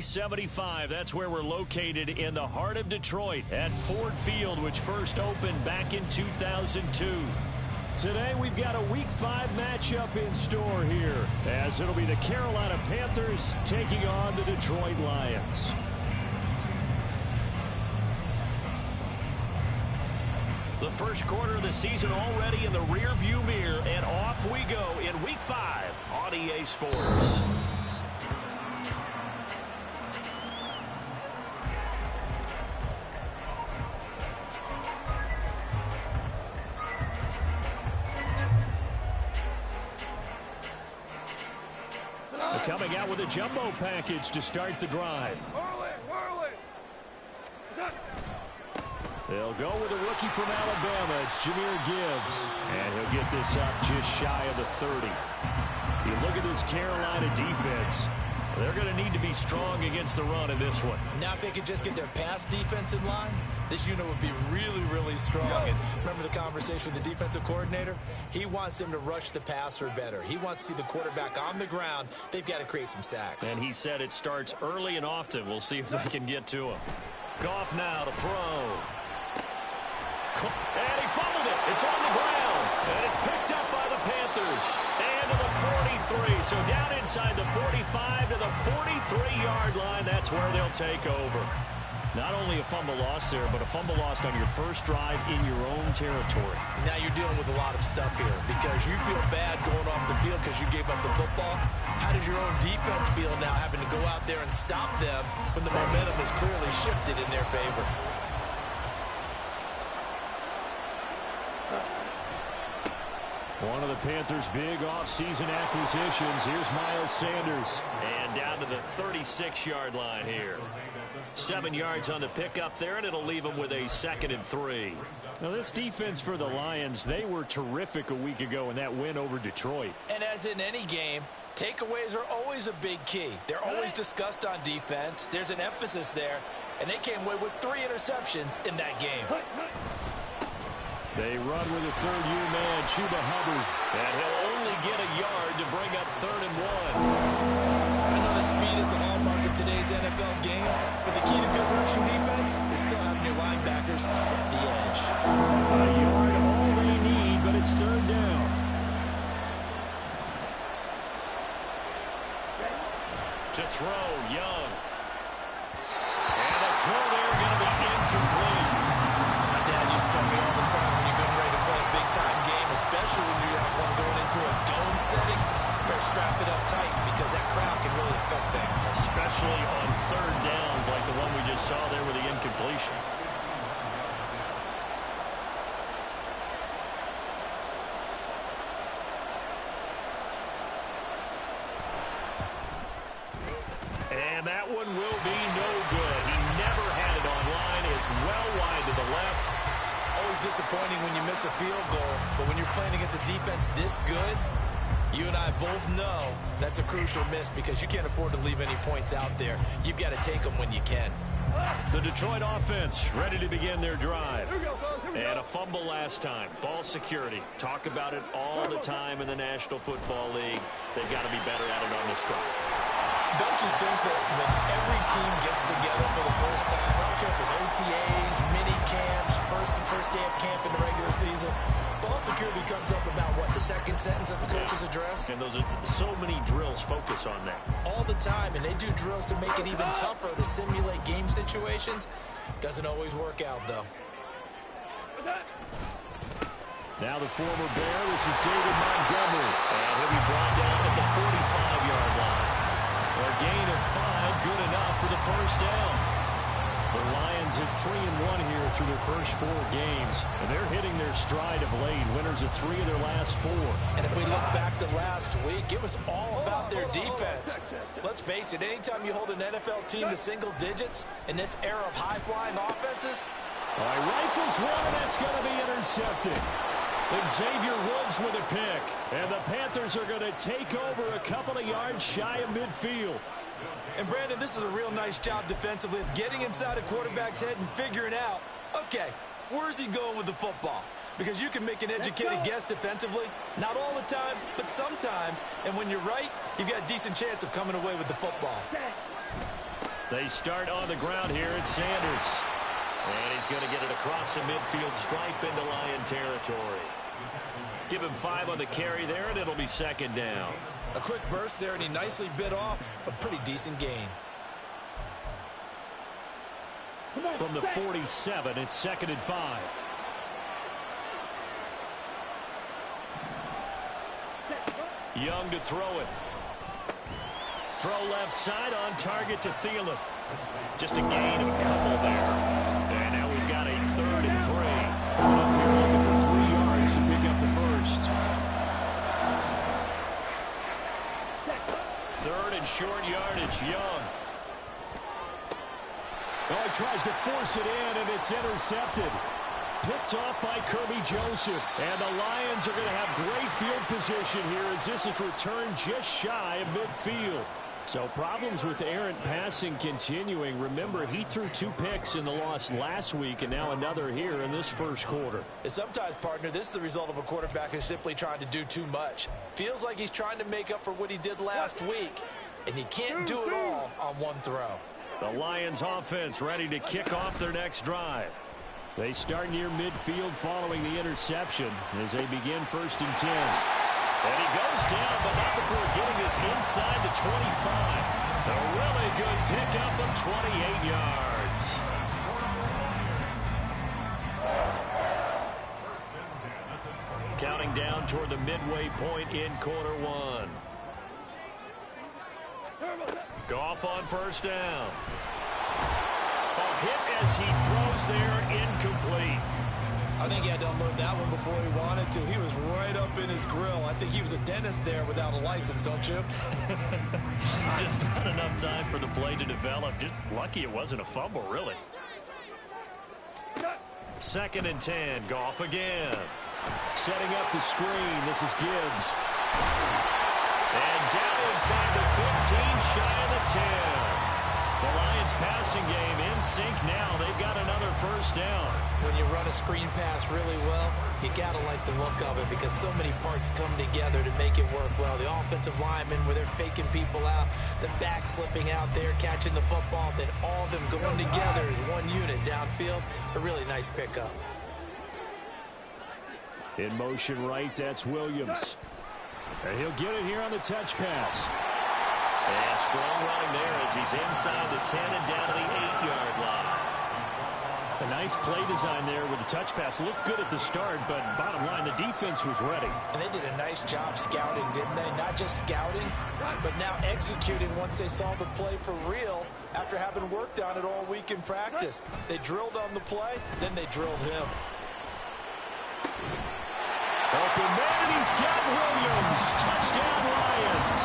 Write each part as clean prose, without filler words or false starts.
75, that's where we're located in the heart of Detroit at Ford Field, which first opened back in 2002. Today we've got a Week 5 matchup in store here, as it'll be the Carolina Panthers taking on the Detroit Lions. The first quarter of the season already in the rear-view mirror, and off we go in Week 5 on EA Sports. Coming out with a jumbo package to start the drive. They'll go with a rookie from Alabama. It's Jahmyr Gibbs. And he'll get this up just shy of the 30. You look at this Carolina defense. They're going to need to be strong against the run in this one. Now, if they could just get their pass defense in line, this unit would be really, really strong. And remember the conversation with the defensive coordinator? He wants them to rush the passer better. He wants to see the quarterback on the ground. They've got to create some sacks. And he said it starts early and often. We'll see if they can get to him. Goff now to throw. And he fumbled it. It's on the ground. And it's picked up by the Panthers. And to the 43. So down inside the 45 to the 43-yard line. That's where they'll take over. Not only a fumble loss there, but a fumble lost on your first drive in your own territory. Now you're dealing with a lot of stuff here because you feel bad going off the field because you gave up the football. How does your own defense feel now having to go out there and stop them when the momentum is clearly shifted in their favor? One of the Panthers' big offseason acquisitions. Here's Miles Sanders. And down to the 36-yard line here. 7 yards on the pickup there, and it'll leave them with a 2nd and 3. Now, this defense for the Lions, they were terrific a week ago in that win over Detroit. And as in any game, takeaways are always a big key. They're always discussed on defense. There's an emphasis there, and they came away with 3 interceptions in that game. They run with a third-year man, Chuba Hubbard. And he'll only get a yard to bring up 3rd and 1. I know the speed is the hallmark of today's NFL game, but the key to good rushing defense is still having your linebackers set the edge. A yard, all they need, but it's 3rd down. To throw, Young. And the throw there going to be incomplete. My dad used to tell me all the time, when you're getting ready to play a big-time game, especially when you have one going into a dome setting, better strap it up tight because that crowd can really affect things. Especially on 3rd downs like the one we just saw there with the incompletion. And that one will be no good. He never had it on line. It's well wide to the left. Always disappointing when you miss a field goal, but when you're playing against a defense this good, you and I both know that's a crucial miss because you can't afford to leave any points out there. You've got to take them when you can. The Detroit offense ready to begin their drive. And a fumble last time. Ball security. Talk about it all the time in the National Football League. They've got to be better at it on this drive. Don't you think that when every team gets together for the first time, I don't care if it's OTAs, mini camps, first day of camp in the regular season, ball security comes up about, what, the 2nd sentence of the coach's address? And those are so many drills focus on that. All the time, and they do drills to make it even tougher to simulate game situations. Doesn't always work out, though. Now the former Bear, this is David Montgomery. And he'll be brought down at the 45-yard line. A gain of 5, good enough for the 1st down. The Lions at 3-1 here through their first 4 games. And they're hitting their stride of late. Winners of 3 of their last 4. And if we look back to last week, it was all about their defense. Let's face it, anytime you hold an NFL team to single digits in this era of high-flying offenses. All right, rifles one, that's going to be intercepted. Xavier Woods with a pick. And the Panthers are going to take over a couple of yards shy of midfield. And, Brandon, this is a real nice job defensively of getting inside a quarterback's head and figuring out, okay, where's he going with the football? Because you can make an educated guess defensively. Not all the time, but sometimes. And when you're right, you've got a decent chance of coming away with the football. They start on the ground here at Sanders. And he's going to get it across the midfield stripe into Lion territory. Give him 5 on the carry there, and it'll be second down. A quick burst there, and he nicely bit off a pretty decent gain. From the 47, it's 2nd and 5. Young to throw it. Throw left side on target to Thielen. Just a gain of a couple there. And now we've got a 3rd and 3. Coming up here looking for 3 yards to pick up the first. 3rd and short yardage, Young. Oh, he tries to force it in, and it's intercepted. Picked off by Kirby Joseph. And the Lions are going to have great field position here as this is returned just shy of midfield. So problems with errant passing continuing. Remember, he threw 2 picks in the loss last week and now another here in this first quarter. And sometimes, partner, this is the result of a quarterback who's simply trying to do too much. Feels like he's trying to make up for what he did last week. And he can't do it all on one throw. The Lions offense ready to kick off their next drive. They start near midfield following the interception as they begin 1st and 10. And he goes down, but not before getting this inside the 25. A really good pickup of 28 yards. Counting down toward the midway point in quarter 1. Goff on 1st down. A hit as he throws there, incomplete. I think he had to unload that one before he wanted to. He was right up in his grill. I think he was a dentist there without a license, don't you? Just not enough time for the play to develop. Just lucky it wasn't a fumble, really. 2nd and 10, Goff again. Setting up the screen, this is Gibbs. And down inside the 15, shy of the 10. The Lions passing game in sync now. They've got another 1st down. When you run a screen pass really well, you got to like the look of it because so many parts come together to make it work well. The offensive linemen where they're faking people out, the back slipping out there, catching the football, then all of them going together as one unit downfield. A really nice pickup. In motion right, that's Williams. And he'll get it here on the touch pass. And strong running there as he's inside the 10 and down to the 8-yard line. A nice play design there with the touch pass. Looked good at the start, but bottom line, the defense was ready. And they did a nice job scouting, didn't they? Not just scouting, but now executing once they saw the play for real after having worked on it all week in practice. They drilled on the play, then they drilled him. Open man, and he's got Williams. Touchdown, Lions.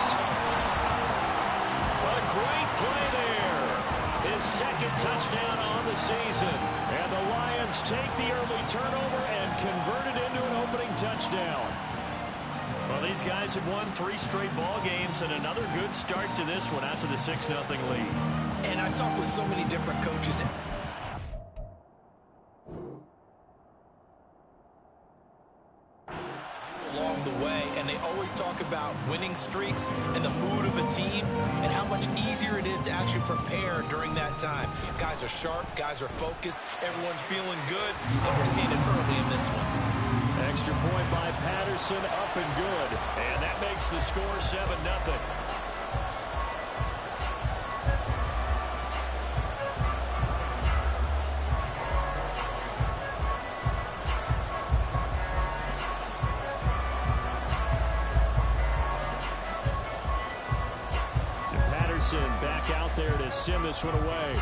A great play there. His 2nd touchdown on the season. And the Lions take the early turnover and convert it into an opening touchdown. Well, these guys have won 3 straight ball games and another good start to this one out to the 6-0 lead. And I talked with so many different coaches along the way, and they always talk about winning streaks and the mood of a team and how much easier it is to actually prepare during that time. Guys are sharp, guys are focused, everyone's feeling good, and we're seeing it early in this one. Extra point by Patterson, up and good. And that makes the score 7-0. Back out there to send this one away.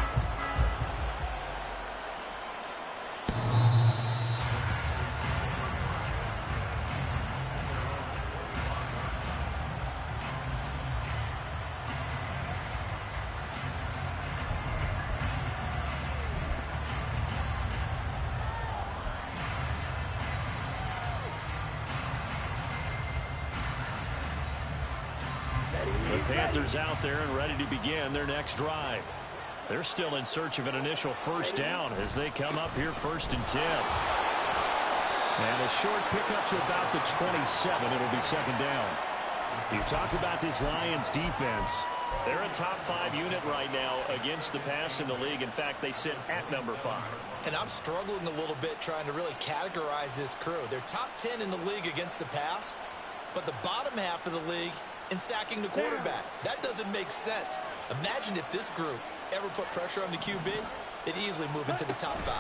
The Panthers out there and ready to begin their next drive. They're still in search of an initial 1st down as they come up here 1st and 10. And a short pickup to about the 27. It'll be 2nd down. You talk about this Lions defense. They're a top 5 unit right now against the pass in the league. In fact, they sit at number 5. And I'm struggling a little bit trying to really categorize this crew. They're top 10 in the league against the pass, but the bottom half of the league in sacking the quarterback. That doesn't make sense. Imagine if this group ever put pressure on the QB, they'd easily move into the top 5.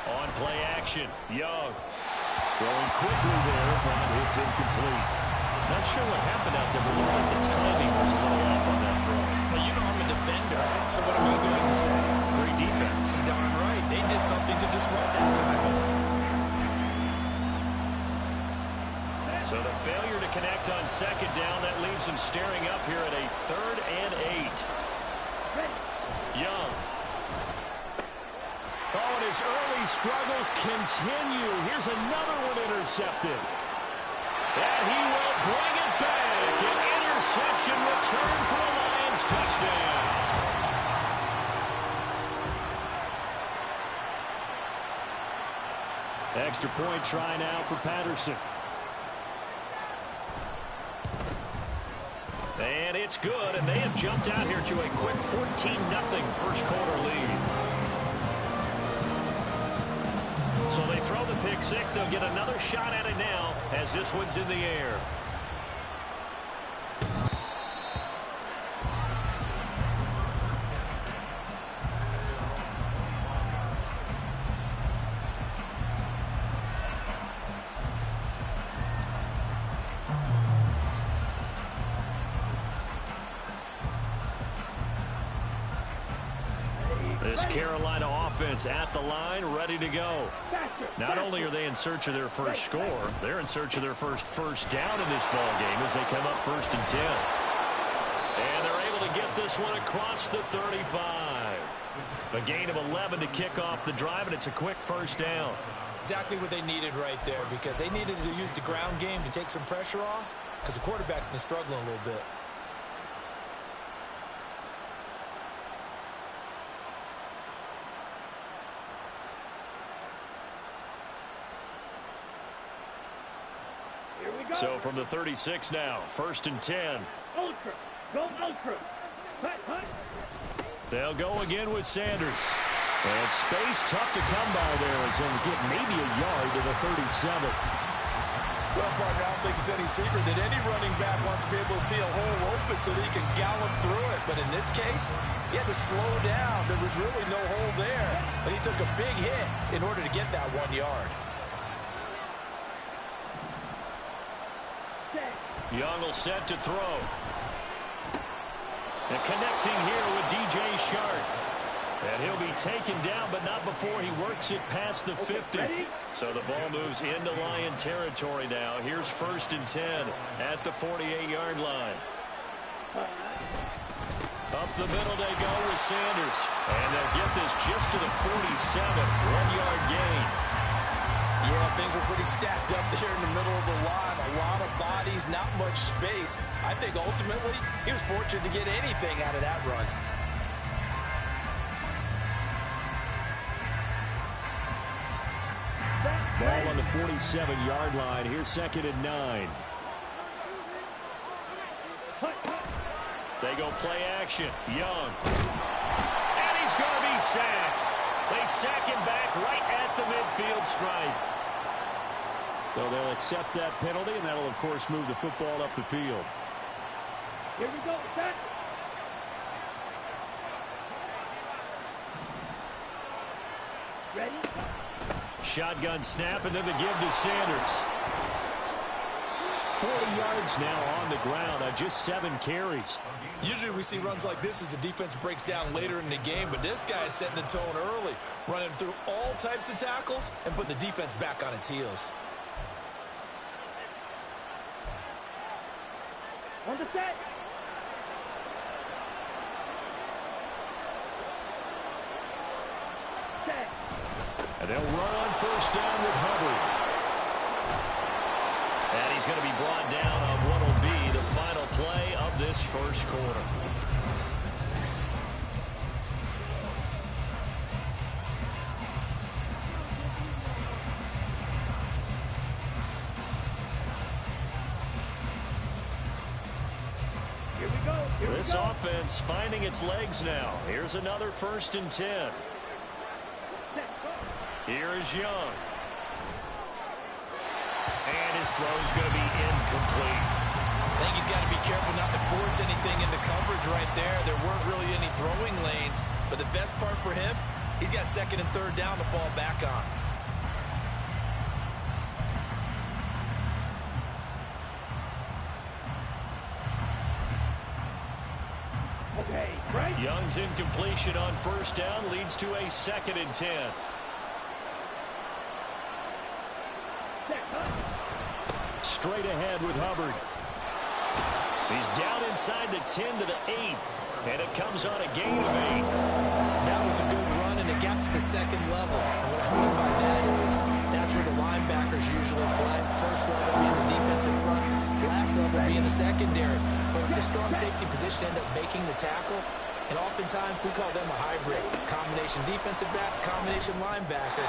On play action, Young. Throwing quickly there, but it's incomplete. Not sure what happened out there, but looked like the timing was a little off on that throw. Now, you know I'm a defender, so what am I going to say? Great defense. Darn right. They did something to disrupt that timing. So the failure to connect on second down, that leaves them staring up here at a 3rd and 8. Young. Oh, and his early struggles continue. Here's another one intercepted. And he will bring it back. An interception return for a Lions touchdown. Extra point try now for Patterson. And it's good, and they have jumped out here to a quick 14-0 first quarter lead. So they throw the pick six. They'll get another shot at it now as this one's in the air. This Carolina offense at the line, ready to go. Not only are they in search of their first score, they're in search of their first down in this ball game as they come up 1st and 10. And they're able to get this one across the 35. A gain of 11 to kick off the drive, and it's a quick first down. Exactly what they needed right there, because they needed to use the ground game to take some pressure off, because the quarterback's been struggling a little bit. So from the 36 now, 1st and 10. Ultra. Go ultra. Hut, hut. They'll go again with Sanders. And space tough to come by there as he'll get maybe a yard to the 37. Well, partner, I don't think it's any secret that any running back wants to be able to see a hole open so that he can gallop through it. But in this case, he had to slow down. There was really no hole there. And he took a big hit in order to get that 1 yard. Young will set to throw. And connecting here with DJ Shark. And he'll be taken down, but not before he works it past the 50. So the ball moves into Lion territory now. Here's 1st and 10 at the 48-yard line. Up the middle they go with Sanders. And they'll get this just to the 47. 1-yard gain. Yeah, things were pretty stacked up there in the middle of the line. A lot of bodies, not much space. I think ultimately he was fortunate to get anything out of that run. Ball on the 47-yard line. Here's 2nd and 9. They go play action. Young. And he's going to be sacked. They sack him back right at the midfield stripe. So they'll accept that penalty, and that'll, of course, move the football up the field. Here we go. Set. Ready? Shotgun snap, and then the give to Sanders. 40 yards now on the ground on just 7 carries. Usually we see runs like this as the defense breaks down later in the game, but this guy is setting the tone early, running through all types of tackles and putting the defense back on its heels. On the set. Set. And they'll run on 1st down with Hubbard. And he's going to be brought down on what will be the final play of this first quarter. Here we go. Here this offense finding its legs now. Here's another 1st and 10. Here is Young. And his throw is going to be incomplete. I think he's got to be careful not to force anything into coverage right there. There weren't really any throwing lanes, but the best part for him, he's got 2nd and 3rd down to fall back on. Okay, right. Young's incompletion on 1st down leads to a 2nd and 10. Straight ahead with Hubbard. He's down inside the 10 to the 8. And it comes on a gain of 8. That was a good run, and it got to the 2nd level. And what I mean by that is that's where the linebackers usually play. 1st level being the defensive front, last level being the secondary. But the strong safety position ended up making the tackle. And oftentimes we call them a hybrid. Combination defensive back, combination linebacker.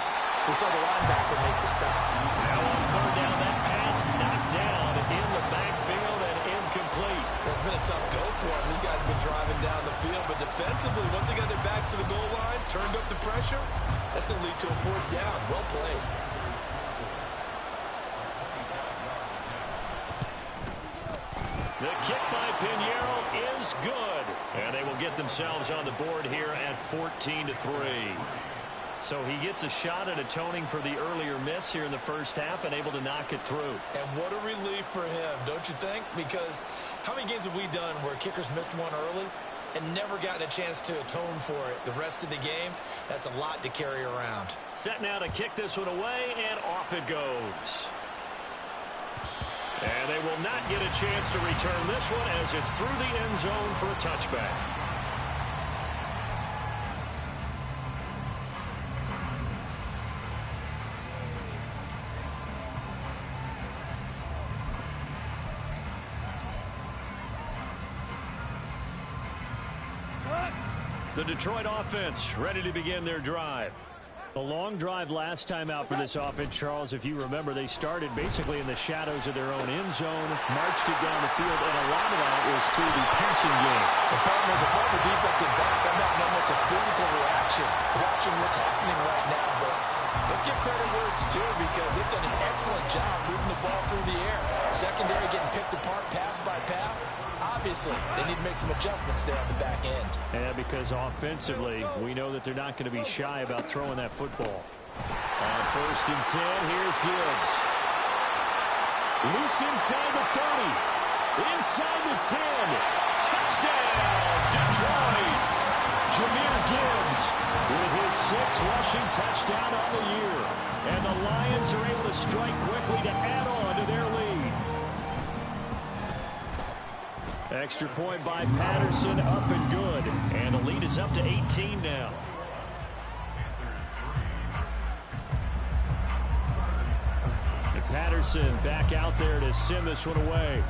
We saw the linebacker make the stop. Now on 3rd down, that pass knocked down in the backfield and incomplete. Well, it's been a tough go for them. These guys have been driving down the field, but defensively, once they got their backs to the goal line, turned up the pressure, that's going to lead to a 4th down. Well played. The kick by Pinheiro is good. And they will get themselves on the board here at 14-3. So he gets a shot at atoning for the earlier miss here in the 1st half and able to knock it through. And what a relief for him, don't you think? Because how many games have we done where kickers missed one early and never gotten a chance to atone for it the rest of the game? That's a lot to carry around. Set now to kick this one away, and off it goes. And they will not get a chance to return this one as it's through the end zone for a touchback. The Detroit offense ready to begin their drive. A long drive last time out for this offense, Charles. If you remember, they started basically in the shadows of their own end zone, marched it down the field, and a lot of that was through the passing game. The problem is a former defensive back. I'm having almost a physical reaction watching what's happening right now. But let's give credit where it's due because they've done an excellent job moving the ball through the air. Secondary getting picked apart pass by pass. Obviously, they need to make some adjustments there on the back end. Yeah, because offensively, we know that they're not going to be shy about throwing that football. On 1st and 10, here's Gibbs. Loose inside the 30. Inside the 10. Touchdown, Detroit. Jahmyr Gibbs with his 6th rushing touchdown on the year. And the Lions are able to strike quickly to add on to their lead. Extra point by Patterson, up and good. And the lead is up to 18 now. And Patterson back out there to send this one away.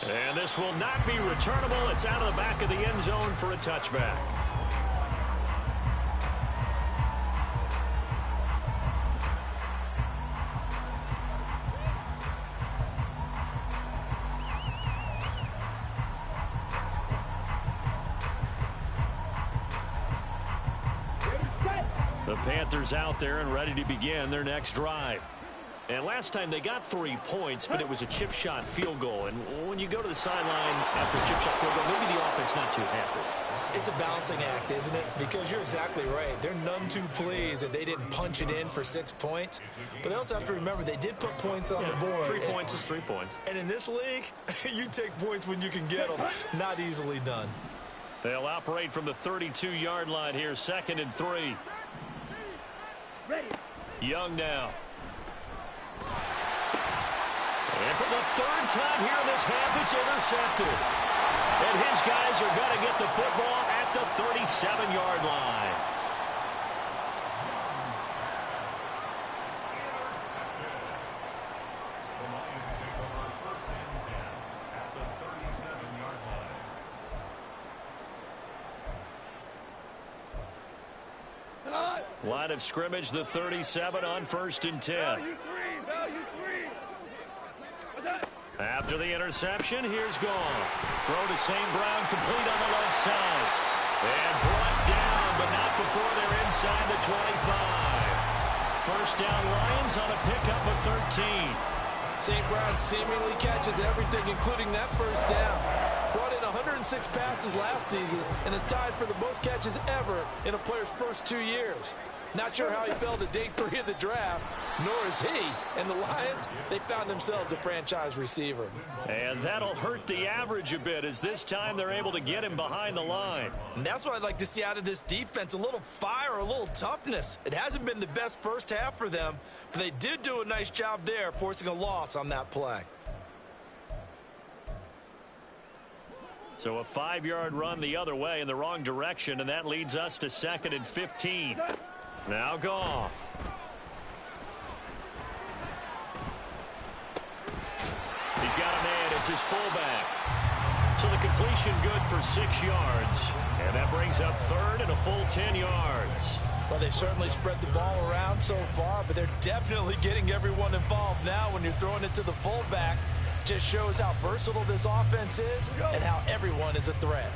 And this will not be returnable. It's out of the back of the end zone for a touchback. The Panthers out there and ready to begin their next drive. And last time they got 3 points, but it was a chip shot field goal. And when you go to the sideline after a chip shot field goal, maybe the offense not too happy. It's a balancing act, isn't it? Because you're exactly right. They're none too pleased that they didn't punch it in for 6 points. But they also have to remember they did put points on the board. 3 points is 3 points. And in this league, you take points when you can get them. Not easily done. They'll operate from the 32-yard line here, 2nd and 3. Ready. Young now. And for the 3rd time here in this half, it's intercepted. And his guys are going to get the football at the 37-yard line. Line of scrimmage, the 37 on 1st and 10. Value three. What's that? After the interception, here's Goff. Throw to St. Brown, complete on the left side. And brought down, but not before they're inside the 25. First down Lions on a pickup of 13. St. Brown seemingly catches everything, including that first down. Brought in 106 passes last season and is tied for the most catches ever in a player's first 2 years. Not sure how he fell to day 3 of the draft, nor is he. And the Lions, they found themselves a franchise receiver. And that'll hurt the average a bit, as this time they're able to get him behind the line. And that's what I'd like to see out of this defense, a little fire, a little toughness. It hasn't been the best first half for them, but they did do a nice job there, forcing a loss on that play. So a 5-yard run the other way in the wrong direction, and that leads us to 2nd and 15. Now Goff. He's got a man. It's his fullback. So the completion good for 6 yards. And that brings up 3rd and a full 10 yards. Well, they've certainly spread the ball around so far, but they're definitely getting everyone involved now when you're throwing it to the fullback. Just shows how versatile this offense is and how everyone is a threat.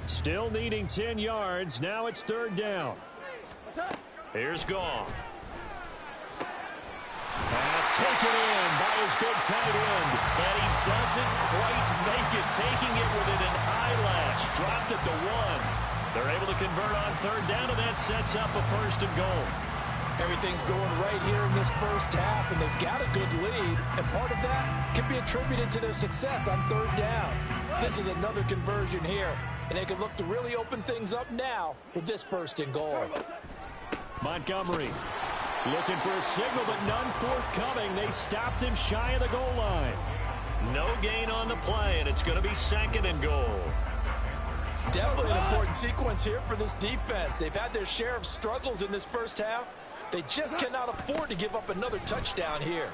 Still needing 10 yards. Now it's 3rd down. Here's Goff. Pass taken in by his big tight end. And he doesn't quite make it, taking it within an eyelash. Dropped at the 1. They're able to convert on 3rd down, and that sets up a 1st and goal. Everything's going right here in this first half, and they've got a good lead. And part of that can be attributed to their success on 3rd downs. This is another conversion here, and they can look to really open things up now with this 1st and goal. Montgomery looking for a signal, but none forthcoming. They stopped him shy of the goal line. No gain on the play, and it's going to be 2nd and goal. Definitely an important sequence here for this defense. They've had their share of struggles in this first half. They just cannot afford to give up another touchdown here.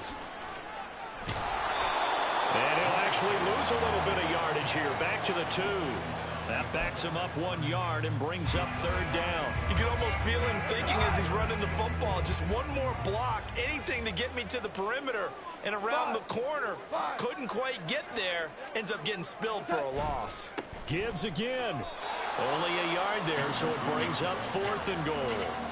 And he'll actually lose a little bit of yardage here. Back to the 2. That backs him up 1 yard and brings up 3rd down. You can almost feel him thinking as he's running the football. Just one more block, anything to get me to the perimeter and around the corner. Couldn't quite get there. Ends up getting spilled for a loss. Gibbs again. Only a yard there, so it brings up 4th and goal.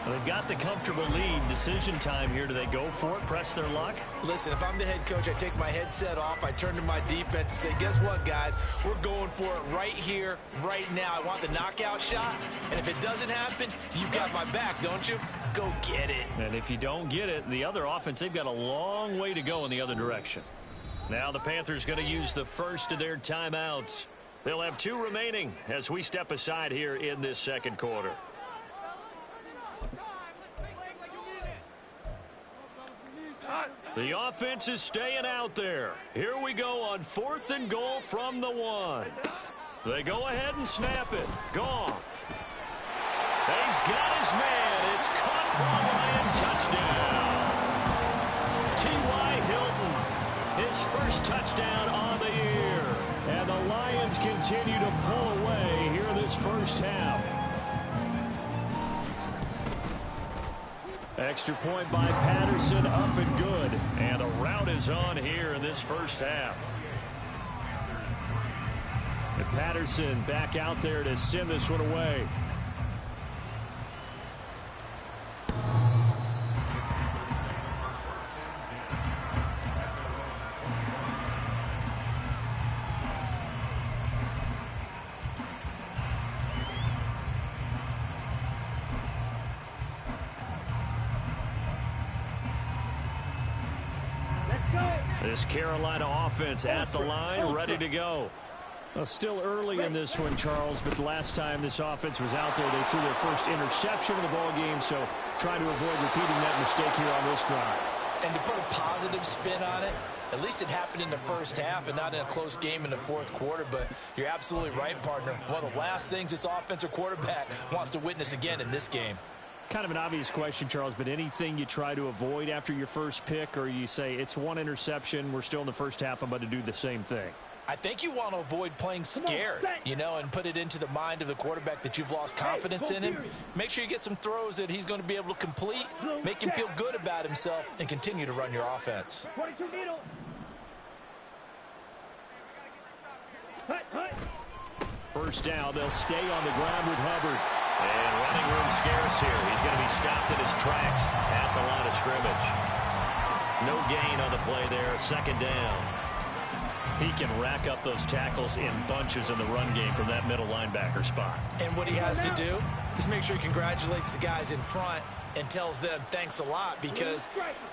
Well, they've got the comfortable lead. Decision time here. Do they go for it, press their luck? Listen, if I'm the head coach, I take my headset off. I turn to my defense and say, guess what, guys? We're going for it right here, right now. I want the knockout shot, and if it doesn't happen, you've got my back, don't you? Go get it. And if you don't get it, the other offense, they've got a long way to go in the other direction. Now the Panthers going to use the first of their timeouts. They'll have 2 remaining as we step aside here in this 2nd quarter. The offense is staying out there. Here we go on 4th and goal from the 1. They go ahead and snap it. Goff. He's got his man. It's caught for a Lion touchdown. T.Y. Hilton, his first touchdown on the year. And the Lions continue to pull away here this first half. Extra point by Patterson, up and good. And a rout is on here in this first half. And Patterson back out there to send this one away. This Carolina offense at the line, ready to go. Well, still early in this one, Charles, but the last time this offense was out there, they threw their first interception of the ball game, so trying to avoid repeating that mistake here on this drive. And to put a positive spin on it, at least it happened in the first half and not in a close game in the 4th quarter, but you're absolutely right, partner. One of the last things this offensive quarterback wants to witness again in this game. Kind of an obvious question, Charles, but anything you try to avoid after your first pick, or you say it's 1 interception, we're still in the first half, I'm about to do the same thing? I think you want to avoid playing scared, you know, and put it into the mind of the quarterback that you've lost confidence in him. Make sure you get some throws that he's going to be able to complete, make him feel good about himself, and continue to run your offense. First down, they'll stay on the ground with Hubbard. And running room scarce here. He's going to be stopped in his tracks at the line of scrimmage. No gain on the play there. Second down. He can rack up those tackles in bunches in the run game from that middle linebacker spot. And what he has to do is make sure he congratulates the guys in front and tells them thanks a lot, because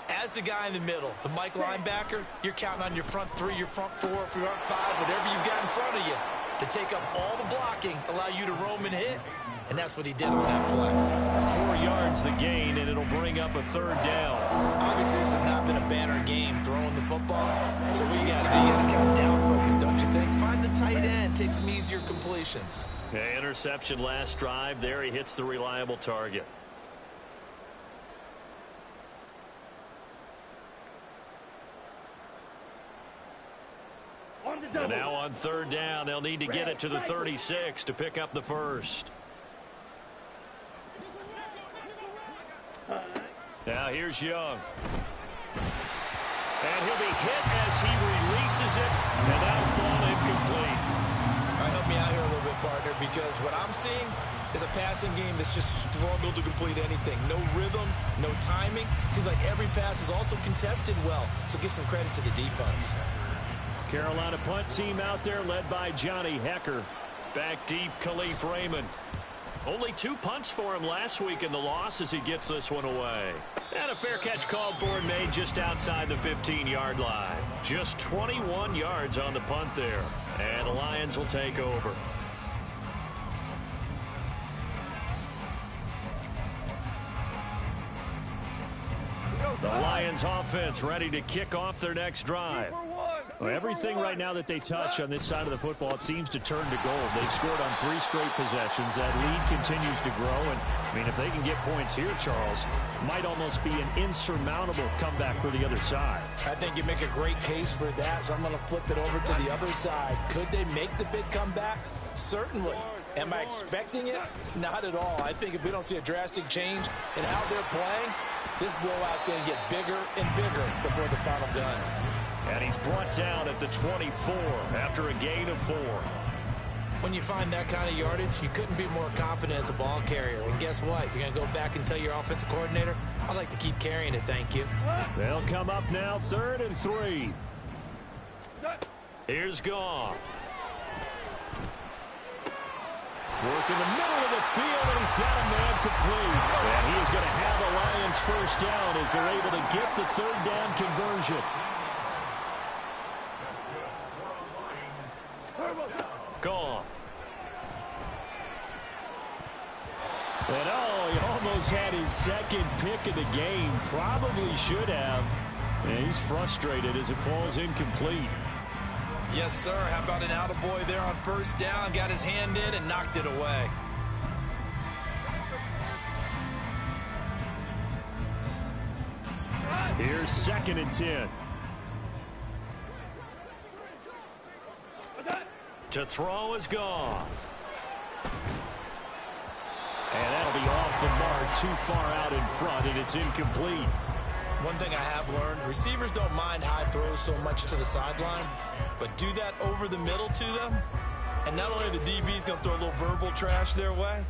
as the guy in the middle, the Mike linebacker, you're counting on your front three, your front four, your front five, whatever you've got in front of you to take up all the blocking, allow you to roam and hit. And that's what he did on that play. 4 yards the gain, and it'll bring up a third down. Obviously, this has not been a banner game throwing the football. So what you got to do, you got to kind of down focus, don't you think? Find the tight end, take some easier completions. Okay, interception last drive. There he hits the reliable target. And now on third down, they'll need to get it to the 36 to pick up the first. Now here's Young. And he'll be hit as he releases it, and that'll fall incomplete. All right, help me out here a little bit, partner, because what I'm seeing is a passing game that's just struggled to complete anything. No rhythm, no timing. Seems like every pass is also contested well, so give some credit to the defense. Carolina punt team out there led by Johnny Hecker. Back deep, Khalif Raymond. Only 2 punts for him last week in the loss as he gets this one away. And a fair catch called for and made just outside the 15-yard line. Just 21 yards on the punt there. And the Lions will take over. The Lions offense ready to kick off their next drive. Well, everything right now that they touch on this side of the football, it seems to turn to gold. They've scored on 3 straight possessions. That lead continues to grow. And, I mean, if they can get points here, Charles, might almost be an insurmountable comeback for the other side. I think you make a great case for that, so I'm going to flip it over to the other side. Could they make the big comeback? Certainly. Am I expecting it? Not at all. I think if we don't see a drastic change in how they're playing, this blowout's going to get bigger and bigger before the final gun. And he's brought down at the 24 after a gain of 4. When you find that kind of yardage, you couldn't be more confident as a ball carrier. And guess what? You're going to go back and tell your offensive coordinator, I'd like to keep carrying it, thank you. They'll come up now, 3rd and 3. Here's Goff. Work in the middle of the field, and he's got a man complete. And he is going to have the Lions first down as they're able to get the 3rd down conversion. Goff. And he almost had his 2nd pick of the game. Probably should have. And he's frustrated as it falls incomplete. Yes, sir. How about an attaboy there on first down? Got his hand in and knocked it away. Here's 2nd and 10. To throw is Goff. And that'll be off the mark, too far out in front, and it's incomplete. One thing I have learned, receivers don't mind high throws so much to the sideline, but do that over the middle to them, and not only the DB's going to throw a little verbal trash their way,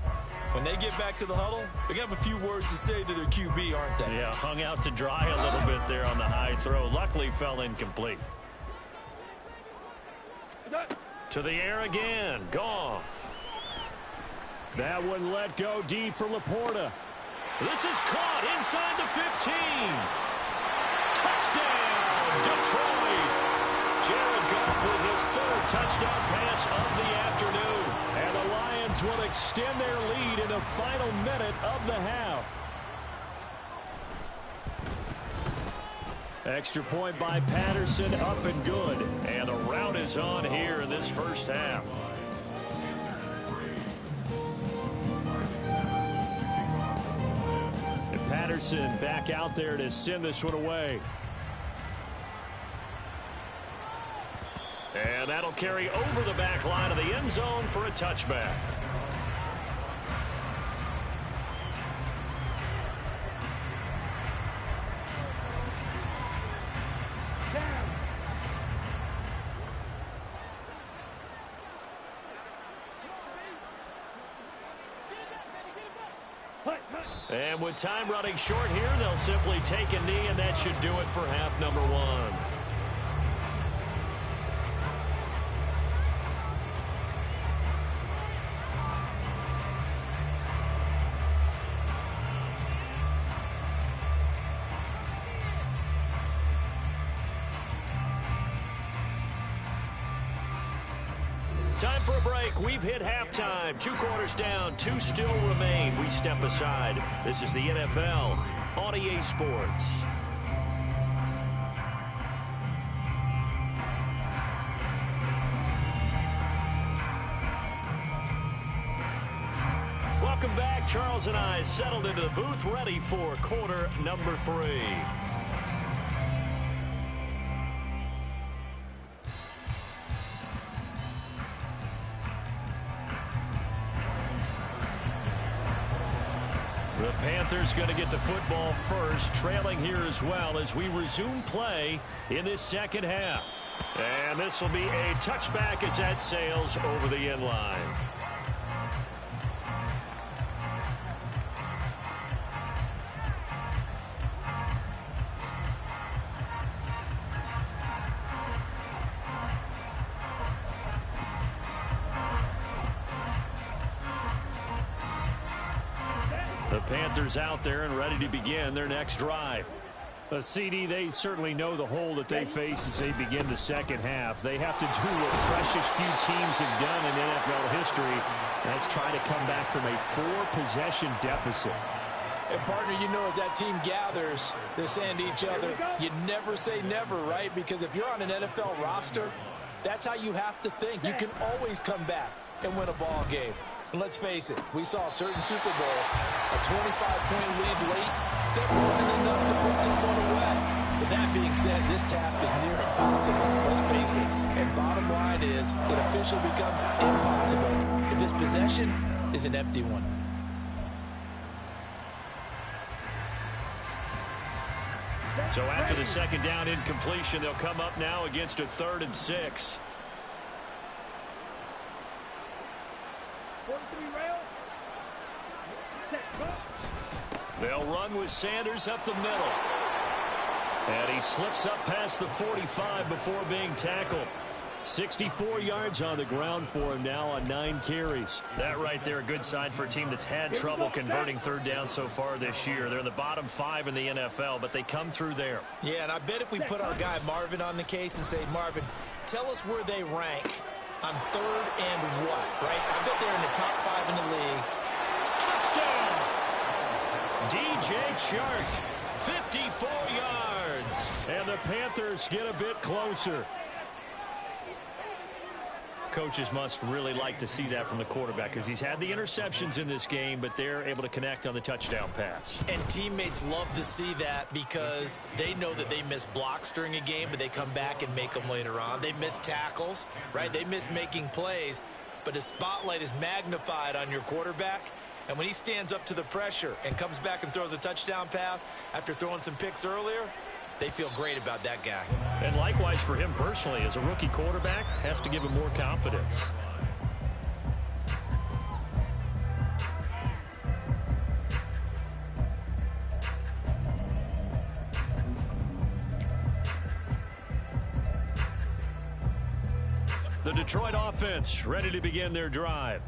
when they get back to the huddle, they're going to have a few words to say to their QB, aren't they? Yeah, hung out to dry a little bit there on the high throw. Luckily fell incomplete. To the air again, Goff. That one let go deep for Laporta. This is caught inside the 15. Touchdown, Detroit. Jared Goff with his 3rd touchdown pass of the afternoon. And the Lions will extend their lead in the final minute of the half. Extra point by Patterson, up and good. And the rout is on here in this first half. And Patterson back out there to send this one away. And that'll carry over the back line of the end zone for a touchback. And with time running short here, they'll simply take a knee, and that should do it for half number one. Time for a break. We've hit halftime. 2 quarters down. 2 still remain. We step aside. This is the NFL on EA Sports. Welcome back. Charles and I settled into the booth, ready for quarter number 3. The Panthers going to get the football first, trailing here as well as we resume play in this second half. And this will be a touchback as that sails over the end line. The Panthers out there and ready to begin their next drive. A CD, they certainly know the hole that they face as they begin the second half. They have to do what precious few teams have done in NFL history. That's try to come back from a 4-possession deficit. And partner, you know, as that team gathers, they're saying to each other, you never say never, right? Because if you're on an NFL roster, that's how you have to think. You can always come back and win a ball game. And let's face it, we saw a certain Super Bowl, a 25-point lead late, that wasn't enough to put someone away. But that being said, this task is near impossible. Let's face it. And bottom line is, it officially becomes impossible if this possession is an empty one. So after the second down incompletion, they'll come up now against a 3rd and 6. 43 rail. They'll run with Sanders up the middle. And he slips up past the 45 before being tackled. 64 yards on the ground for him now on 9 carries. That right there, a good sign for a team that's had trouble converting 3rd down so far this year. They're in the bottom 5 in the NFL, but they come through there. Yeah, and I bet if we put our guy Marvin on the case and say, Marvin, tell us where they rank on 3rd and what, right? I bet they're in the top 5 in the league. Touchdown! DJ Chark, 54 yards. And the Panthers get a bit closer. Coaches must really like to see that from the quarterback because he's had the interceptions in this game, but they're able to connect on the touchdown pass. And teammates love to see that because they know that they miss blocks during a game, but they come back and make them later on. They miss tackles, right? They miss making plays, but the spotlight is magnified on your quarterback. And when he stands up to the pressure and comes back and throws a touchdown pass after throwing some picks earlier, they feel great about that guy. And likewise for him personally, as a rookie quarterback, has to give him more confidence. The Detroit offense ready to begin their drive.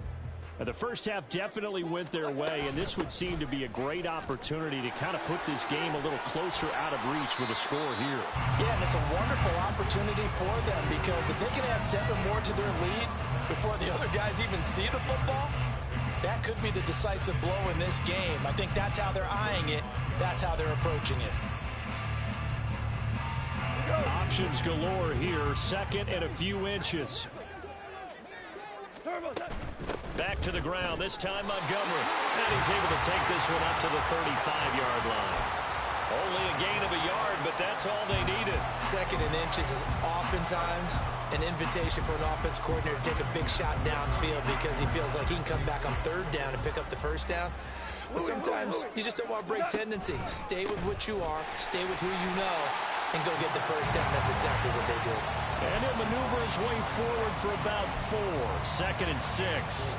The first half definitely went their way, and this would seem to be a great opportunity to kind of put this game a little closer out of reach with a score here. Yeah, and it's a wonderful opportunity for them because if they can add 7 more to their lead before the other guys even see the football, that could be the decisive blow in this game. I think that's how they're eyeing it. That's how they're approaching it. Options galore here. 2nd and a few inches. Back to the ground, this time Montgomery. And he's able to take this one up to the 35-yard line. Only a gain of a yard, but that's all they needed. 2nd and inches is oftentimes an invitation for an offense coordinator to take a big shot downfield because he feels like he can come back on 3rd down and pick up the 1st down. But sometimes you just don't want to break tendency. Stay with what you are, stay with who you know, and go get the 1st down. That's exactly what they did. And he'll maneuver his way forward for about 4. 2nd and 6.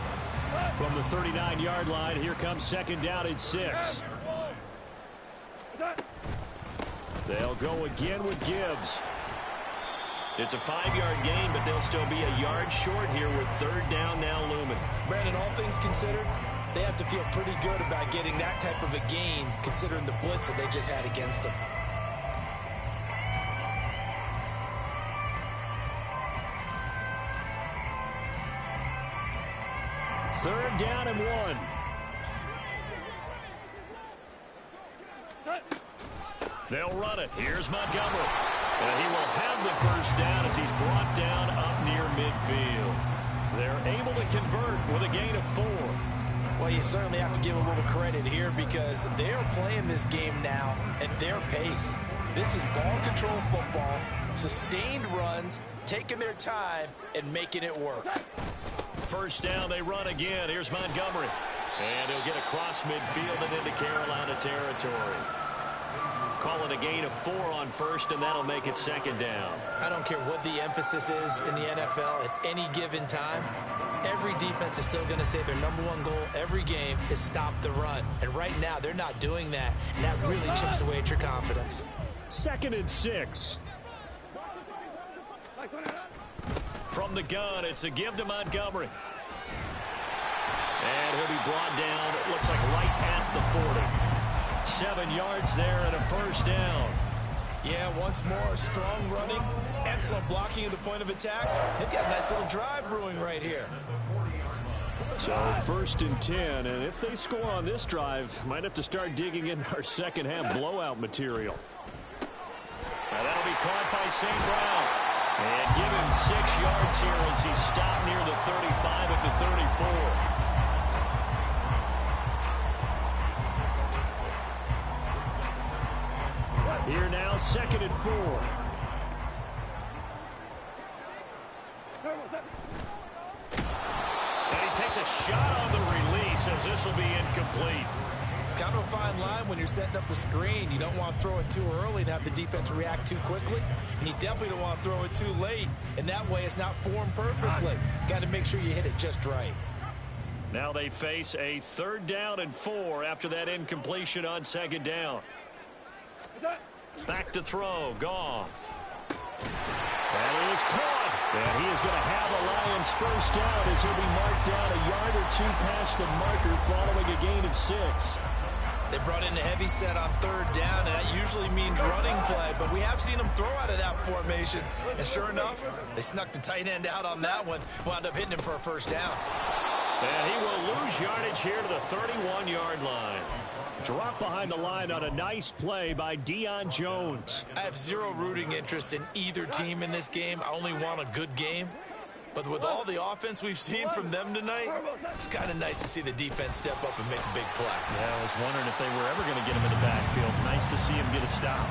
From the 39-yard line, here comes 2nd down and 6. They'll go again with Gibbs. It's a 5-yard gain, but they'll still be a yard short here with third down now looming. Brandon, all things considered, they have to feel pretty good about getting that type of a gain, considering the blitz that they just had against them. Third down and 1. They'll run it. Here's Montgomery. And he will have the first down as he's brought down up near midfield. They're able to convert with a gain of 4. Well, you certainly have to give a little credit here because they're playing this game now at their pace. This is ball control football, sustained runs, taking their time, and making it work. First down, they run again. Here's Montgomery. And he'll get across midfield and into Carolina territory. Call it a gain of 4 on first, and that'll make it second down. I don't care what the emphasis is in the NFL at any given time. Every defense is still going to say their #1 goal every game is stop the run. And right now, they're not doing that, and that really chips away at your confidence. 2nd and 6. From the gun, it's a give to Montgomery. And he'll be brought down, it looks like right at the 40. 7 yards there and a first down. Yeah, once more, strong running, excellent blocking at the point of attack. They've got a nice little drive brewing right here. So 1st and 10, and if they score on this drive, might have to start digging in our second half blowout material. Now that'll be caught by St. Brown. And give him 6 yards here as he stopped near the 35 at the 34. Here now, 2nd and 4. And he takes a shot on the release as this will be incomplete. Kind of a fine line when you're setting up the screen. You don't want to throw it too early and have the defense react too quickly. And you definitely don't want to throw it too late. And that way it's not formed perfectly. Got to make sure you hit it just right. Now they face a 3rd down and 4 after that incompletion on 2nd down. Back to throw. Goff. And it is caught. And he is going to have a Lions first down as he'll be marked down a yard or 2 past the marker following a gain of 6. They brought in a heavy set on 3rd down, and that usually means running play, but we have seen them throw out of that formation. And sure enough, they snuck the tight end out on that one, wound up hitting him for a first down. And he will lose yardage here to the 31-yard line. Drop behind the line on a nice play by Deion Jones. I have zero rooting interest in either team in this game. I only want a good game. But with all the offense we've seen from them tonight, it's kind of nice to see the defense step up and make a big play. Yeah, I was wondering if they were ever going to get him in the backfield. Nice to see him get a stop.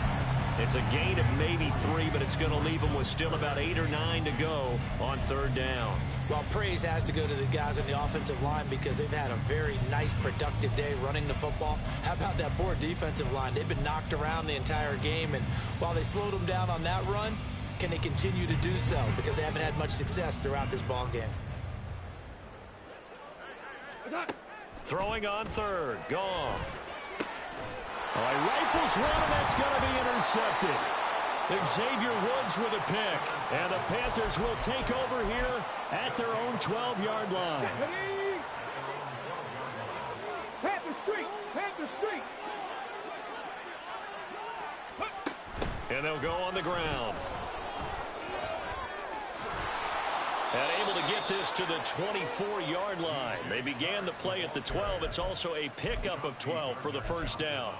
It's a gain of maybe 3, but it's going to leave him with still about 8 or 9 to go on 3rd down. Well, praise has to go to the guys on the offensive line because they've had a very nice, productive day running the football. How about that poor defensive line? They've been knocked around the entire game, and while they slowed them down on that run, can they continue to do so? Because they haven't had much success throughout this ball game. Throwing on 3rd. Goff. All right, rifles one, and that's going to be intercepted. Xavier Woods with a pick. And the Panthers will take over here at their own 12-yard line. Panther Street! Panther Street! And they'll go on the ground. And able to get this to the 24-yard line. They began the play at the 12. It's also a pickup of 12 for the first down.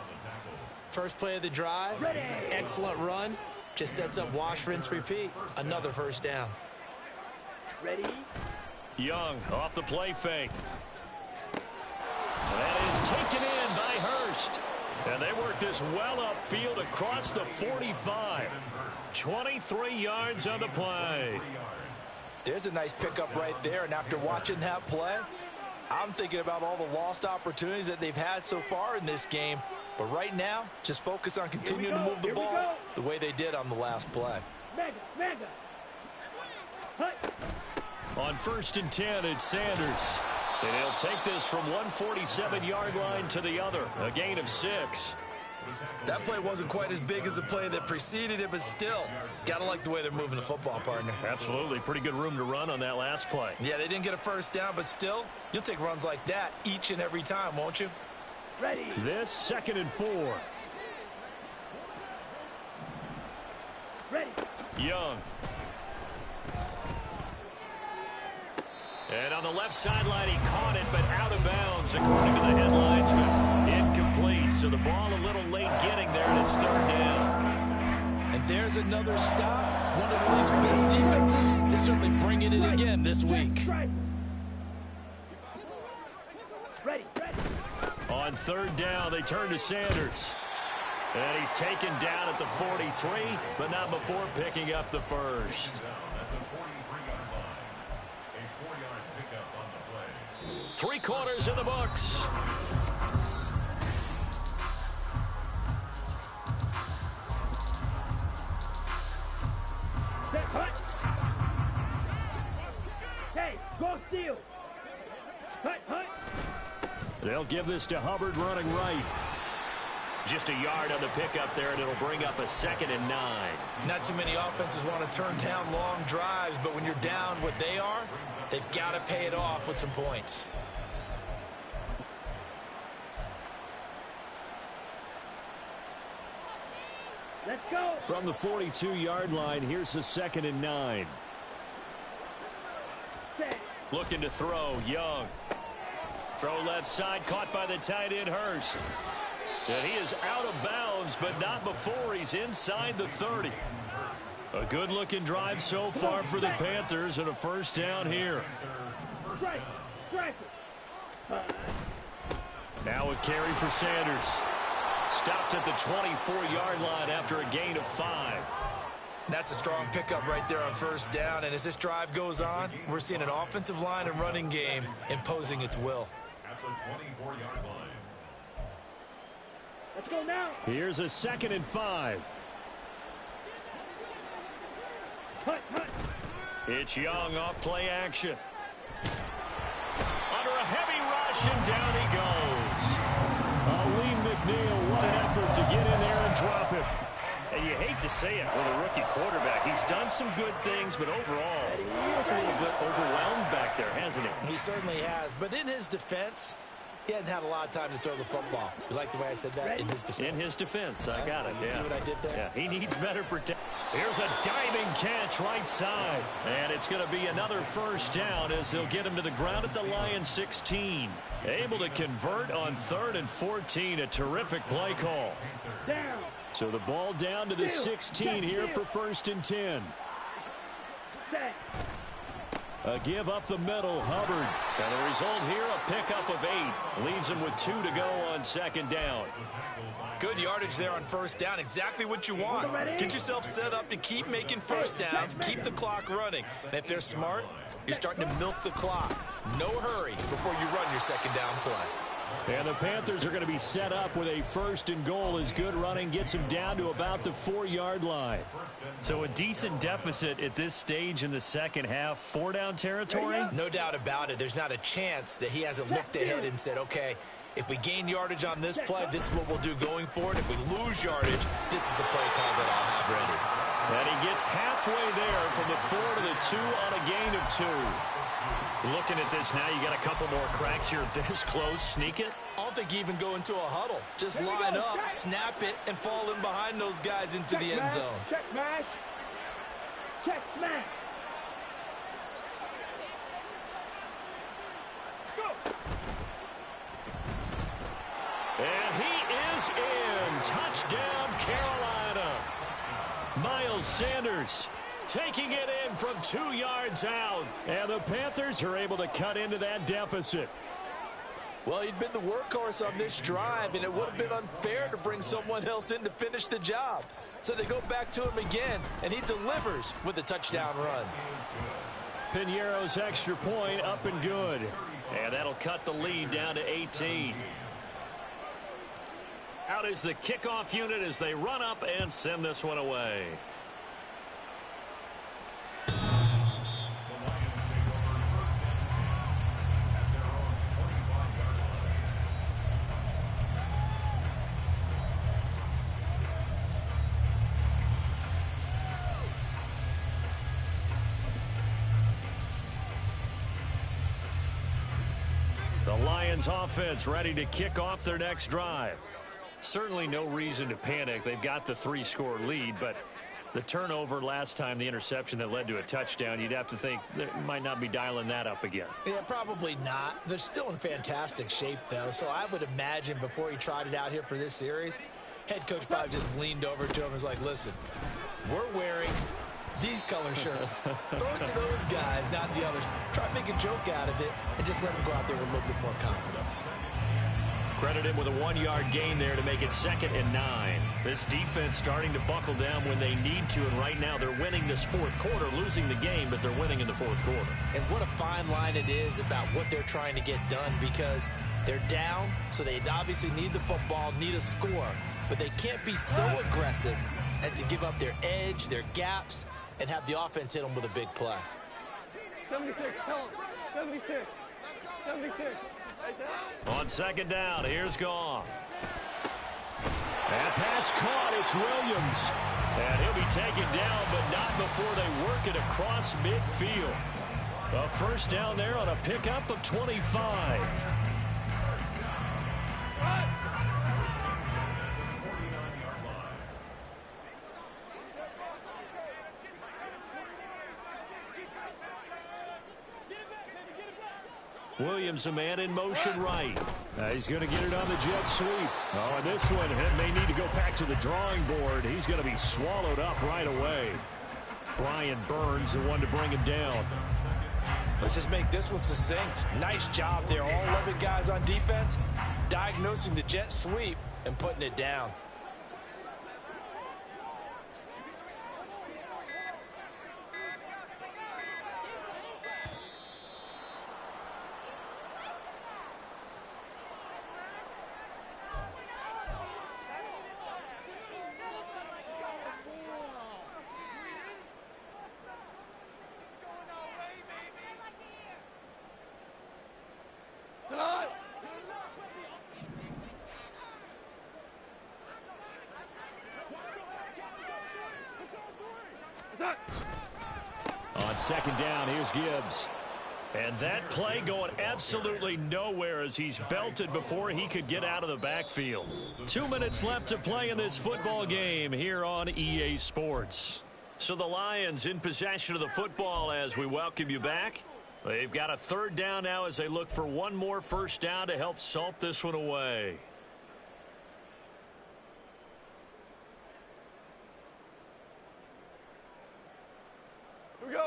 First play of the drive. Ready. Excellent run. Just sets up wash, rinse, repeat. Another first down. Ready? Young off the play fake. That is taken in by Hurst. And they work this well upfield across the 45. 23 yards on the play. There's a nice pickup right there, and after watching that play, I'm thinking about all the lost opportunities that they've had so far in this game. But right now, just focus on continuing to move the ball the way they did on the last play. On 1st and 10, it's Sanders. And he'll take this from 147-yard line to the other. A gain of 6. That play wasn't quite as big as the play that preceded it, but still, got to like the way they're moving the football, partner. Absolutely. Pretty good room to run on that last play. Yeah, they didn't get a first down, but still, you'll take runs like that each and every time, won't you? Ready. This 2nd and 4. Ready. Young. And on the left sideline, he caught it, but out of bounds, according to the headlinesman. Incomplete, so the ball a little late getting there, and it's 3rd down. And there's another stop. One of the league's best defenses is certainly bringing it again this week. Ready. On 3rd down, they turn to Sanders. And he's taken down at the 43, but not before picking up the first. 3 quarters in the books. Hey, go steal. Hut. They'll give this to Hubbard running right. Just a yard on the pickup there, and it'll bring up a 2nd and 9. Not too many offenses want to turn down long drives, but when you're down what they are, they've got to pay it off with some points. Let's go. From the 42-yard line, here's the 2nd and 9. Set. Looking to throw, Young. Throw left side, caught by the tight end, Hurst. And he is out of bounds, but not before he's inside the 30. A good-looking drive so far for the Panthers, and a first down here. Strike it. Now a carry for Sanders. Stopped at the 24-yard line after a gain of 5. That's a strong pickup right there on first down, and as this drive goes on, we're seeing an offensive line and running game imposing its will. At the 24-yard line. Let's go now. Here's a 2nd and 5. Hut. It's Young off play action. Under a heavy rush, and down he goes. Lee McNeil, what an effort to get in there and drop it. And you hate to say it with a rookie quarterback. He's done some good things, but overall, he looked a little bit overwhelmed back there, hasn't he? He certainly has, but in his defense, he hadn't had a lot of time to throw the football. You like the way I said that? In his defense. In his defense, I got it. You see what I did there? Yeah, he needs better protection. Here's a diving catch right side. And it's going to be another first down as they'll get him to the ground at the Lions 16. Able to convert on 3rd and 14. A terrific play call. Down. So the ball down to the 16 here for 1st and 10. Set. A give up the middle, Hubbard. And the result here, a pickup of 8. Leaves him with 2 to go on 2nd down. Good yardage there on first down. Exactly what you want. Get yourself set up to keep making first downs, keep the clock running. And if they're smart, you're starting to milk the clock. No hurry before you run your 2nd down play. And the Panthers are going to be set up with a 1st and goal as good running gets them down to about the 4-yard line. So a decent deficit at this stage in the second half. 4-down territory? No doubt about it. There's not a chance that he hasn't looked ahead and said, okay, if we gain yardage on this play, this is what we'll do going forward. If we lose yardage, this is the play call that I'll have ready. And he gets halfway there from the 4 to the 2 on a gain of 2. Looking at this now, you got a couple more cracks here. This close, sneak it. I don't think you even go into a huddle. Just line up, snap it, and fall in behind those guys into the end zone. Check smash. Check smash. Go. And he is in. Touchdown, Carolina. Miles Sanders taking it in from 2 yards out. And the Panthers are able to cut into that deficit. Well, he'd been the workhorse on this drive, and it would have been unfair to bring someone else in to finish the job. So they go back to him again, and he delivers with a touchdown run. Piñeiro's extra point up and good. And that'll cut the lead down to 18. Out is the kickoff unit as they run up and send this one away. The Lions offense ready to kick off their next drive. Certainly no reason to panic. They've got the 3-score lead, but the turnover last time, the interception that led to a touchdown, you'd have to think they might not be dialing that up again. Yeah, probably not. They're still in fantastic shape, though, so I would imagine before he tried it out here for this series, head coach probably just leaned over to him and was like, listen, we're wearing these color shirts. Throw it to those guys, not the others. Try to make a joke out of it and just let them go out there with a little bit more confidence. Credit him with a 1-yard gain there to make it 2nd and 9. This defense starting to buckle down when they need to, and right now they're winning this fourth quarter, losing the game, but they're winning in the fourth quarter. And what a fine line it is about what they're trying to get done, because they're down, so they obviously need the football, need a score, but they can't be so aggressive as to give up their edge, their gaps, and have the offense hit them with a big play. 76, tell him. 76. 76. On 2nd down, here's Goff. That pass caught, it's Williams. And he'll be taken down, but not before they work it across midfield. A first down there on a pickup of 25. Williams, a man in motion right. He's going to get it on the jet sweep. Oh, and this one may need to go back to the drawing board. He's going to be swallowed up right away. Brian Burns, the one to bring him down. Let's just make this one succinct. Nice job there. All 11 guys on defense diagnosing the jet sweep and putting it down. On 2nd down, here's Gibbs. And that play going absolutely nowhere as he's belted before he could get out of the backfield. 2 minutes left to play in this football game here on EA Sports. So the Lions in possession of the football as we welcome you back. They've got a 3rd down now as they look for one more first down to help salt this one away.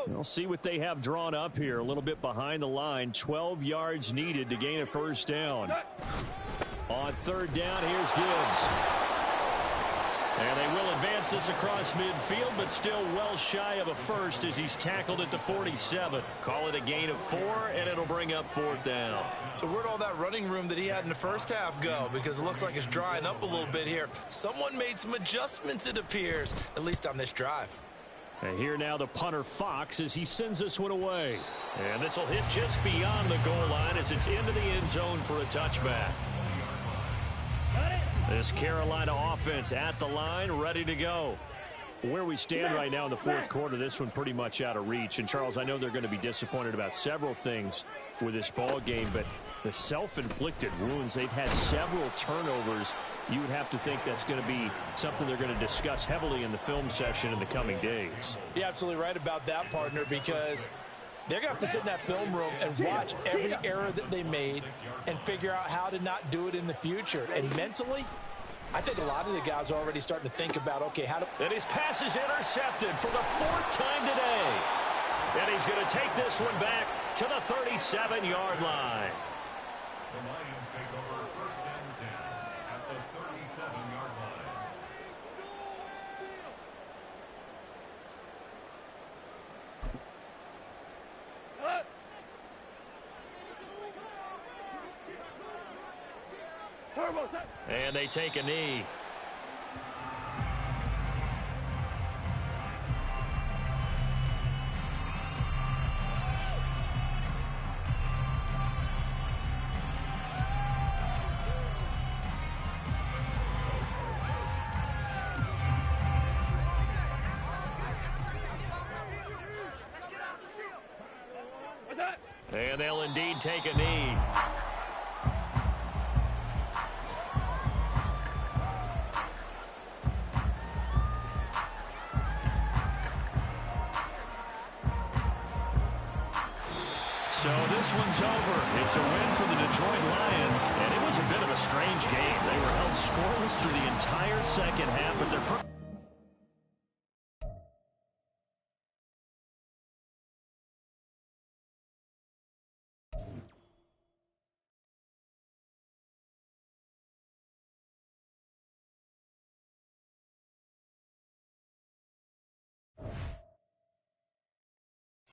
We'll see what they have drawn up here. A little bit behind the line. 12 yards needed to gain a first down. On 3rd down, here's Gibbs. And they will advance this across midfield, but still well shy of a first as he's tackled at the 47. Call it a gain of 4, and it'll bring up 4th down. So where'd all that running room that he had in the first half go? Because it looks like it's drying up a little bit here. Someone made some adjustments, it appears, at least on this drive. And here now the punter Fox as he sends this one away. And this will hit just beyond the goal line as it's into the end zone for a touchback. This Carolina offense at the line, ready to go. Where we stand right now in the fourth quarter, this one pretty much out of reach. And, Charles, I know they're going to be disappointed about several things with this ball game, but the self-inflicted wounds, they've had several turnovers. You would have to think that's going to be something they're going to discuss heavily in the film session in the coming days. You're absolutely right about that, partner, because they're going to have to sit in that film room and watch every error that they made and figure out how to not do it in the future. And mentally, I think a lot of the guys are already starting to think about, okay, how to... And his pass is intercepted for the 4th time today. And he's going to take this one back to the 37-yard line. The Lions take over 1st and 10 at the 37-yard line. And they take a knee. And they'll indeed take a knee. So this one's over. It's a win for the Detroit Lions, and it was a bit of a strange game. They were held scoreless through the entire second half, but their first